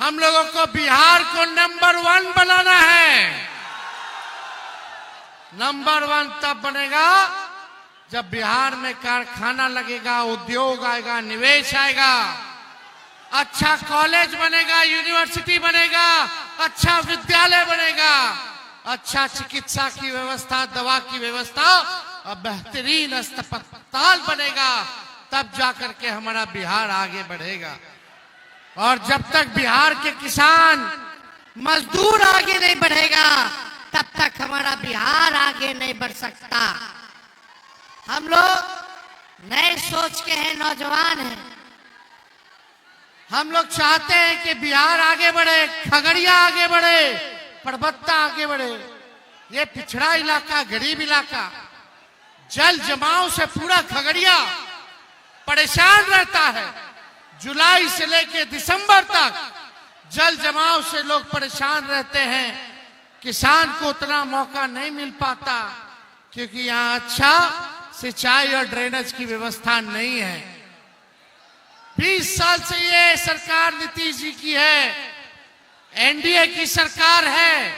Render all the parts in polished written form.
हम लोगों को बिहार को नंबर 1 बनाना है। नंबर 1 तब बनेगा जब बिहार में कारखाना लगेगा, उद्योग आएगा, निवेश आएगा, अच्छा कॉलेज बनेगा, यूनिवर्सिटी बनेगा, अच्छा विद्यालय बनेगा, अच्छा चिकित्सा की व्यवस्था, दवा की व्यवस्था और बेहतरीन अस्पताल बनेगा, तब जाकर के हमारा बिहार आगे बढ़ेगा। और जब तक बिहार के किसान मजदूर आगे नहीं बढ़ेगा, तब तक हमारा बिहार आगे नहीं बढ़ सकता। हम लोग नए सोच के हैं, नौजवान हैं। हम लोग चाहते हैं कि बिहार आगे बढ़े, खगड़िया आगे बढ़े, परबत्ता आगे बढ़े। ये पिछड़ा इलाका, गरीब इलाका, जल जमाव से पूरा खगड़िया परेशान रहता है। जुलाई से लेकर दिसंबर तक जल जमाव से लोग परेशान रहते हैं। किसान को उतना मौका नहीं मिल पाता क्योंकि यहाँ अच्छा सिंचाई और ड्रेनेज की व्यवस्था नहीं है। 20 साल से ये सरकार नीतीश जी की है, एनडीए की सरकार है।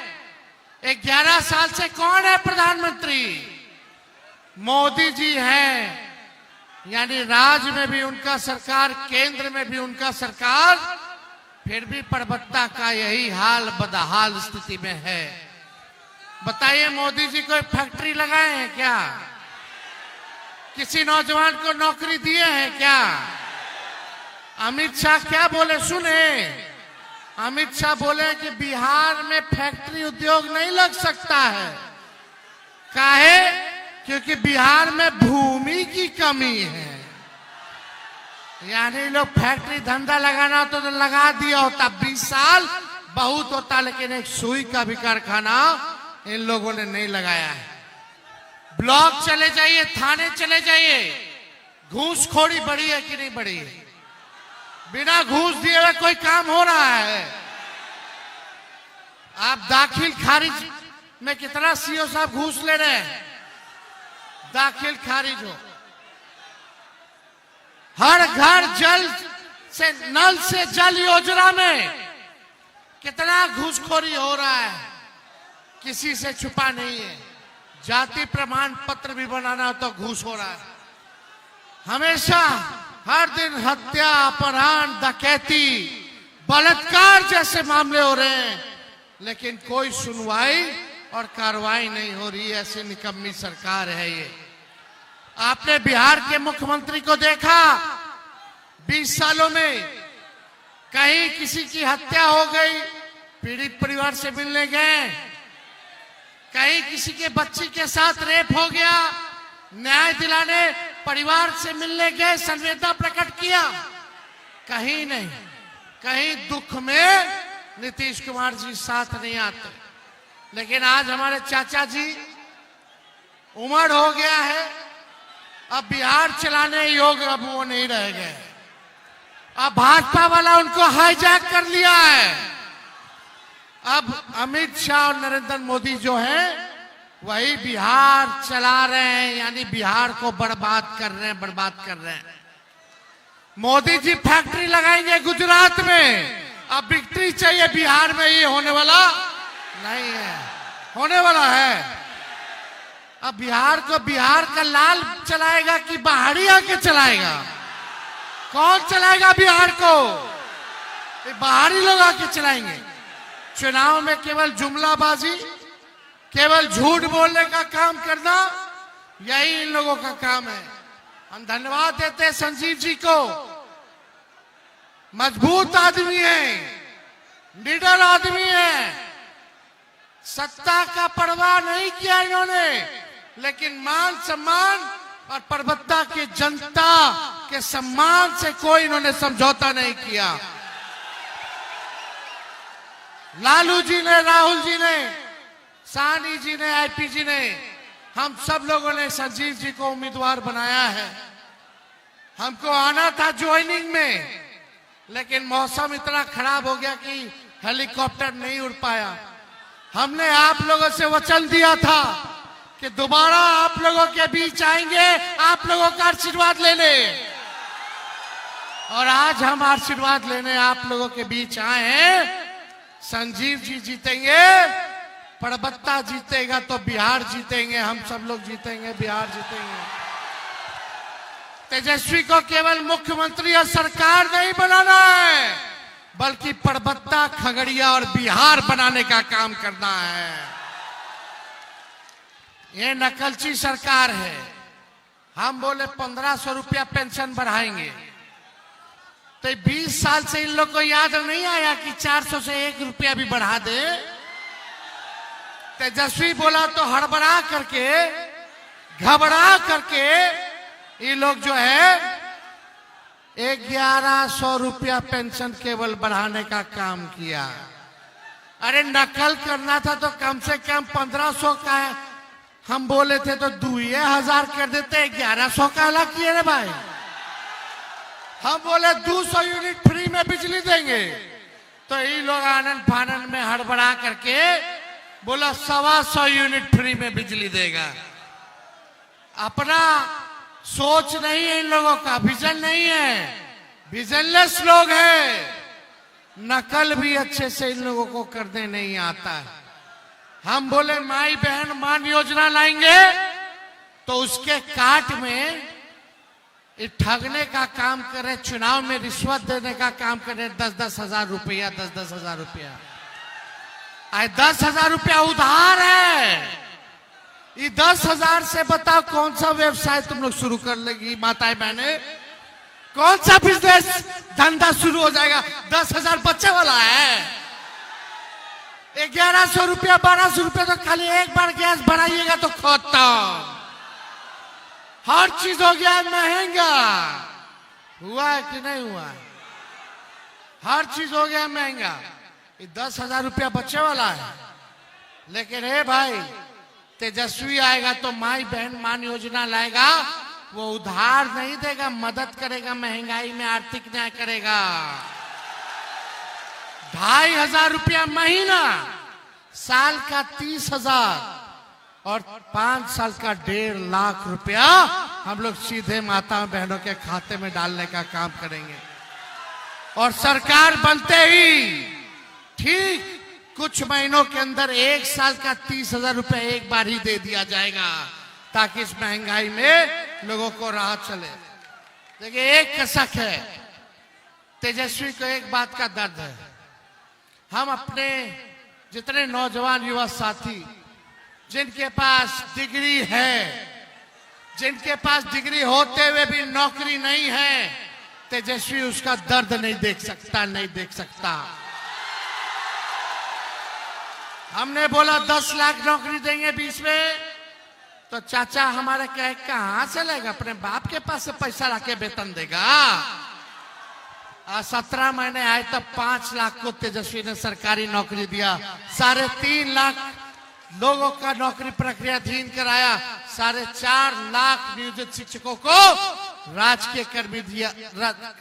11 साल से कौन है प्रधानमंत्री? मोदी जी हैं। यानी राज्य में भी उनका सरकार, केंद्र में भी उनका सरकार, फिर भी परबत्ता का यही हाल, बदहाल स्थिति में है। बताइए, मोदी जी कोई फैक्ट्री लगाए हैं क्या? किसी नौजवान को नौकरी दिए हैं क्या? अमित शाह क्या बोले सुने? अमित शाह बोले कि बिहार में फैक्ट्री उद्योग नहीं लग सकता है। काहे? क्योंकि बिहार में भूमि की कमी है। यानी लोग फैक्ट्री धंधा लगाना तो लगा दिया होता, 20 साल बहुत होता, लेकिन एक सुई का भी कारखाना इन लोगों ने नहीं लगाया है। ब्लॉक चले जाइए, थाने चले जाइए, घूसखोरी बढ़ी है कि नहीं बढ़ी है? बिना घूस दिए हुए कोई काम हो रहा है? आप दाखिल खारिज में कितना सीओ साहब घूस ले रहे हैं? दाखिल खारिज हो। हर घर जल से, नल से जल योजना में कितना घूसखोरी हो रहा है, किसी से छुपा नहीं है। जाति प्रमाण पत्र भी बनाना हो तो घूस हो रहा है। हमेशा हर दिन हत्या, अपहरण, डकैती, बलात्कार जैसे मामले हो रहे हैं, लेकिन कोई सुनवाई और कार्रवाई नहीं हो रही है। ऐसी निकम्मी सरकार है ये। आपने बिहार के मुख्यमंत्री को देखा, 20 सालों में कहीं किसी की हत्या हो गई, पीड़ित परिवार से मिलने गए, कहीं किसी के बच्ची के साथ रेप हो गया, न्याय दिलाने परिवार से मिलने गए, संवेदना प्रकट किया, कहीं नहीं। कहीं दुख में नीतीश कुमार जी साथ नहीं आते। लेकिन आज हमारे चाचा जी उम्र हो गया है, अब बिहार चलाने योग्य अब वो नहीं रह गए। अब भाजपा वाला उनको हाईजैक कर लिया है। अब अमित शाह और नरेंद्र मोदी जो हैं वही बिहार चला रहे हैं, यानी बिहार को बर्बाद कर रहे हैं, बर्बाद कर रहे हैं। मोदी जी फैक्ट्री लगाएंगे गुजरात में, अब विक्ट्री चाहिए बिहार में, ये होने वाला नहीं है। होने वाला है। अब बिहार को बिहार का लाल चलाएगा कि बाहरी आके चलाएगा? कौन चलाएगा बिहार को? बाहरी लोग आके चलाएंगे। चुनाव में केवल जुमलाबाजी, केवल झूठ बोलने का काम करना, यही इन लोगों का काम है। हम धन्यवाद देते हैं संजीव जी को। मजबूत आदमी है, निडर आदमी है, सत्ता का परवाह नहीं किया इन्होंने, लेकिन मान सम्मान और परबत्ता की जनता के सम्मान से कोई इन्होंने समझौता नहीं किया। लालू जी ने, राहुल जी ने, सानी जी ने, आईपी जी ने, हम सब लोगों ने संजीव जी को उम्मीदवार बनाया है। हमको आना था ज्वाइनिंग में, लेकिन मौसम इतना खराब हो गया कि हेलीकॉप्टर नहीं उड़ पाया। हमने आप लोगों से वचन दिया था कि दोबारा आप लोगों के बीच आएंगे, आप लोगों का आशीर्वाद लेने। और आज हम आशीर्वाद लेने आप लोगों के बीच आए हैं। संजीव जी जीतेंगे, परबत्ता जीतेगा तो बिहार जीतेंगे, हम सब लोग जीतेंगे, बिहार जीतेंगे। तेजस्वी को केवल मुख्यमंत्री और सरकार नहीं बनाना है, बल्कि परबत्ता, खगड़िया और बिहार बनाने का काम करना है। ये नकलची सरकार है। हम बोले 1500 रुपया पेंशन बढ़ाएंगे, तो 20 साल से इन लोग को याद नहीं आया कि 400 से 1 रुपया भी बढ़ा दे। तेजस्वी बोला तो हड़बड़ा करके, घबरा करके ये लोग जो है 1100 रुपया पेंशन केवल बढ़ाने का काम किया। अरे नकल करना था तो कम से कम 1500 का है। हम बोले थे तो 2000 कर देते, 1100 का अलग किए रे भाई। हम बोले 200 यूनिट फ्री में बिजली देंगे, तो ये लोग आनंद फानंद में हड़बड़ा करके बोला 125 यूनिट फ्री में बिजली देगा। अपना सोच नहीं है इन लोगों का, विजन नहीं है, विजनलेस लोग हैं। नकल भी अच्छे से इन लोगों को करने नहीं आता है। हम बोले माई बहन मान योजना लाएंगे, तो उसके काट में ठगने का काम करे, चुनाव में रिश्वत देने का काम करे। 10-10 हजार रुपया, 10-10 हजार रुपया, 10,000 रुपया उधार है। ये 10,000 से बताओ कौन सा व्यवसाय तुम लोग शुरू कर लेगी माताएं बहने? कौन सा बिजनेस धंधा शुरू हो जाएगा? 10,000 बच्चे वाला है। 1100 रुपया, 1200 रुपया तो खाली एक बार गैस भराइएगा तो खत्म। हर चीज हो गया महंगा। हुआ है कि नहीं हुआ? हर चीज हो गया महंगा। ये 10,000 रुपया बच्चे वाला है। लेकिन हे भाई, तेजस्वी आएगा तो माई बहन मान योजना लाएगा, वो उधार नहीं देगा, मदद करेगा, महंगाई में आर्थिक न्याय करेगा। 2,500 रुपया महीना, साल का 30,000 और 5 साल का 1.5 लाख रुपया हम लोग सीधे माता बहनों के खाते में डालने का काम करेंगे। और सरकार बनते ही ठीक कुछ महीनों के अंदर 1 साल का 30,000 रुपया एक बार ही दे दिया जाएगा, ताकि इस महंगाई में लोगों को राहत चले। देखिए, एक कसक है, तेजस्वी को एक बात का दर्द है। हम अपने जितने नौजवान युवा साथी जिनके पास डिग्री है, जिनके पास डिग्री होते हुए भी नौकरी नहीं है, तेजस्वी उसका दर्द नहीं देख सकता, नहीं देख सकता। हमने बोला 10 लाख नौकरी देंगे 20 में, तो चाचा हमारे कहे कहां से लेगा? अपने बाप के पास से पैसा लाके वेतन देगा। 17 महीने आए तब 5 लाख को तेजस्वी ने सरकारी नौकरी दिया। 3.5 लाख लोगों का नौकरी प्रक्रियाधीन कराया। 4.5 लाख नियोजित शिक्षकों को राजकीय कर्मी दिया,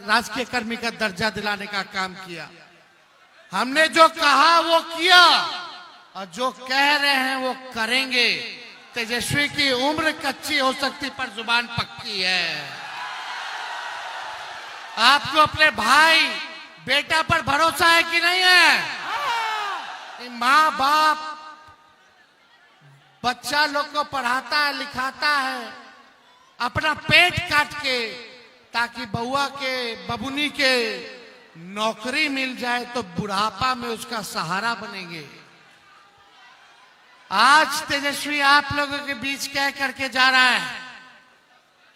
राजकीय कर्मी का दर्जा दिलाने का काम किया। हमने जो कहा वो किया, और जो कह रहे हैं वो करेंगे। तेजस्वी की उम्र कच्ची हो सकती पर जुबान पक्की है। आपको अपने भाई बेटा पर भरोसा है कि नहीं है? माँ बाप बच्चा लोग को पढ़ाता है, लिखाता है अपना पेट काट के, ताकि बउआ के, बबुनी के नौकरी मिल जाए तो बुढ़ापा में उसका सहारा बनेंगे। आज तेजस्वी आप लोगों के बीच कह करके जा रहा है,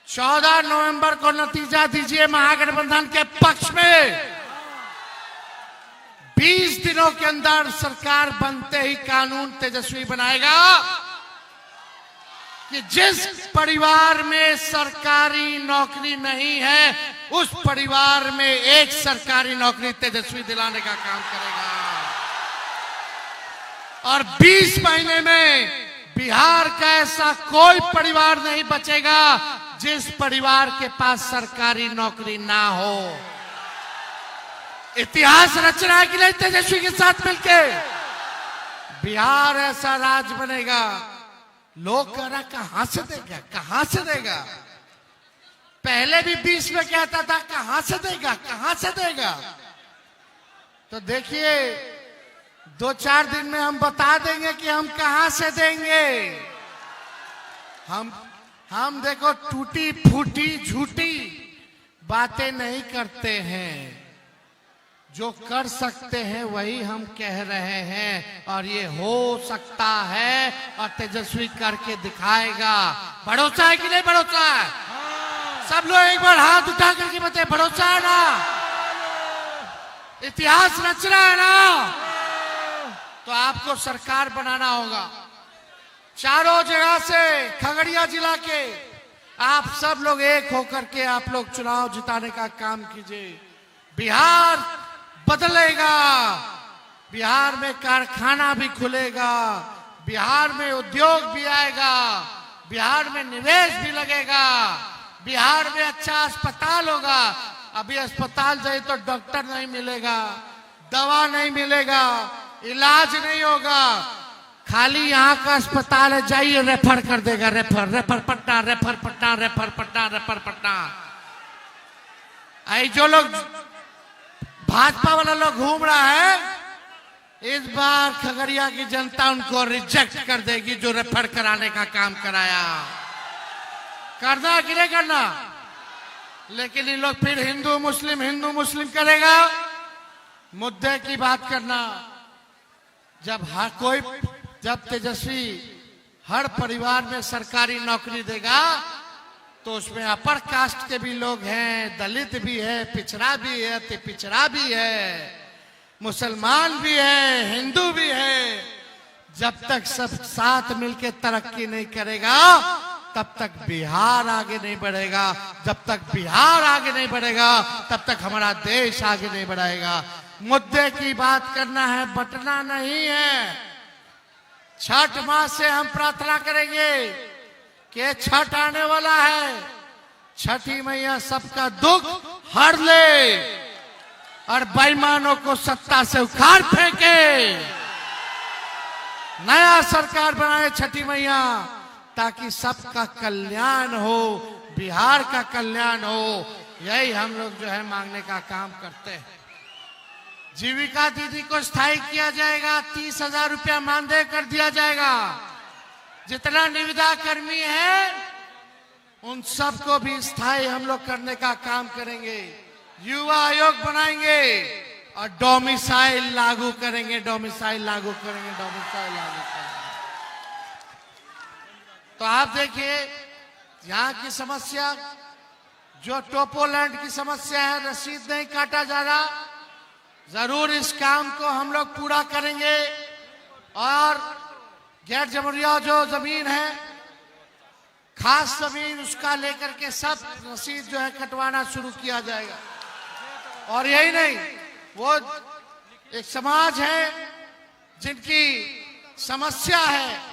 14 नवंबर को नतीजा दीजिए महागठबंधन के पक्ष में। 20 दिनों के अंदर सरकार बनते ही कानून तेजस्वी बनाएगा कि जिस परिवार में सरकारी नौकरी नहीं है, उस परिवार में एक सरकारी नौकरी तेजस्वी दिलाने का काम करेगा। और 20 महीने में बिहार का ऐसा कोई परिवार नहीं बचेगा जिस परिवार के पास सरकारी नौकरी ना हो। इतिहास रचना है कि नहीं तेजस्वी के साथ मिलके? बिहार ऐसा राज्य बनेगा। लोग कह रहा कहां से देगा, कहां से देगा? पहले भी 20 में कहता था कहां से देगा, कहां से देगा। तो देखिए 2-4 दिन में हम बता देंगे कि हम कहां से देंगे। हम देखो टूटी फूटी झूठी बातें नहीं करते हैं, जो कर सकते हैं वही हम कह रहे हैं, और ये हो सकता है और तेजस्वी करके दिखाएगा। भरोसा है कि नहीं भरोसा है? सब लोग एक बार हाथ उठा करके बताए भरोसा है ना? इतिहास रच रहा है ना? तो आपको सरकार बनाना होगा। चारों जगह से खगड़िया जिला के आप सब लोग एक होकर के आप लोग चुनाव जिताने का काम कीजिए। बिहार बदलेगा, बिहार में कारखाना भी खुलेगा, बिहार में उद्योग भी आएगा, बिहार में निवेश भी लगेगा, बिहार में अच्छा अस्पताल होगा। अभी अस्पताल जाए तो डॉक्टर नहीं मिलेगा, दवा नहीं मिलेगा, इलाज नहीं होगा। खाली यहाँ का अस्पताल है, जाइए रेफर कर देगा, refer Patna, refer Patna, refer Patna, refer Patna. आई जो लोग भाजपा वाला लोग घूम रहा है, इस बार खगड़िया की जनता उनको रिजेक्ट कर देगी जो रेफर कराने का काम कराया। करना कि नहीं करना? लेकिन इन लोग फिर हिंदू मुस्लिम करेगा। मुद्दे की बात करना। जब तेजस्वी हर परिवार में सरकारी नौकरी देगा तो उसमें अपर कास्ट के भी लोग हैं, दलित भी है, पिछड़ा भी है, अति पिछड़ा भी है, मुसलमान भी है, हिंदू भी है। जब तक सब साथ मिलकर तरक्की नहीं करेगा तब तक बिहार आगे नहीं बढ़ेगा। जब तक बिहार आगे नहीं बढ़ेगा तब तक हमारा देश आगे नहीं बढ़ेगा। मुद्दे की बात करना है, बंटना नहीं है। छठ माह से हम प्रार्थना करेंगे कि छठ आने वाला है, छठी मैया सबका दुख हर ले और बेईमानों को सत्ता से उखाड़ फेंके, नया सरकार बनाए छठी मैया, ताकि सबका कल्याण हो, बिहार का कल्याण हो। यही हम लोग जो है मांगने का काम करते हैं। जीविका दीदी को स्थायी किया जाएगा, 30,000 रुपया मानदेय कर दिया जाएगा। जितना निविदा कर्मी है उन सबको भी स्थायी हम लोग करने का काम करेंगे। युवा आयोग बनाएंगे और डोमिसाइल लागू करेंगे। तो आप देखिए यहाँ की समस्या, जो टोपोलैंड की समस्या है, रसीद नहीं काटा जा रहा, जरूर इस काम को हम लोग पूरा करेंगे। और गैर जमुरिया जो जमीन है, खास जमीन, उसका लेकर के सब रसीद जो है कटवाना शुरू किया जाएगा। और यही नहीं, वो एक समाज है जिनकी समस्या है,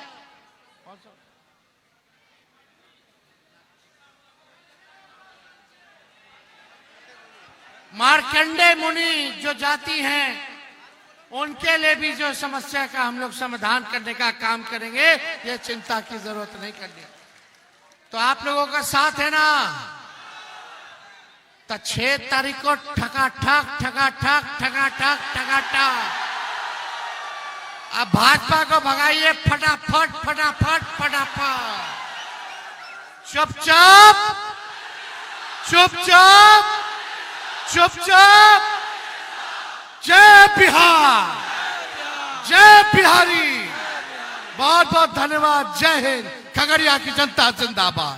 मार्कंडे मुनि जो जाति हैं, उनके लिए भी जो समस्या का हम लोग समाधान करने का काम करेंगे। ये चिंता की जरूरत नहीं करनी। तो आप लोगों का साथ है ना? तो 6 तारीख को ठका ठक। अब भाजपा को भगाइए फटाफट। चुपचाप। जय बिहार, जय बिहारी। बहुत बहुत धन्यवाद। जय हिंद। खगड़िया की जनता जिंदाबाद।